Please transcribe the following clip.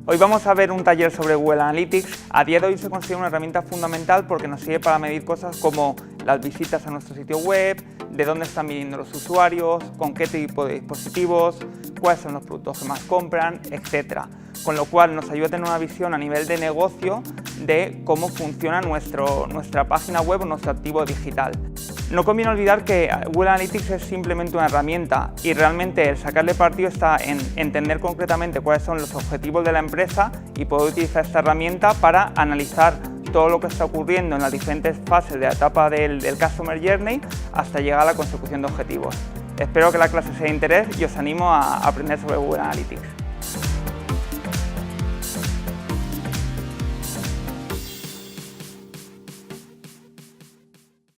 Hoy vamos a ver un taller sobre Google Analytics. A día de hoy se considera una herramienta fundamental porque nos sirve para medir cosas como las visitas a nuestro sitio web, de dónde están viniendo los usuarios, con qué tipo de dispositivos, cuáles son los productos que más compran, etc. Con lo cual nos ayuda a tener una visión a nivel de negocio de cómo funciona nuestra página web o nuestro activo digital. No conviene olvidar que Google Analytics es simplemente una herramienta y realmente el sacarle partido está en entender concretamente cuáles son los objetivos de la empresa y poder utilizar esta herramienta para analizar todo lo que está ocurriendo en las diferentes fases de la etapa del Customer Journey hasta llegar a la consecución de objetivos. Espero que la clase sea de interés y os animo a aprender sobre Google Analytics.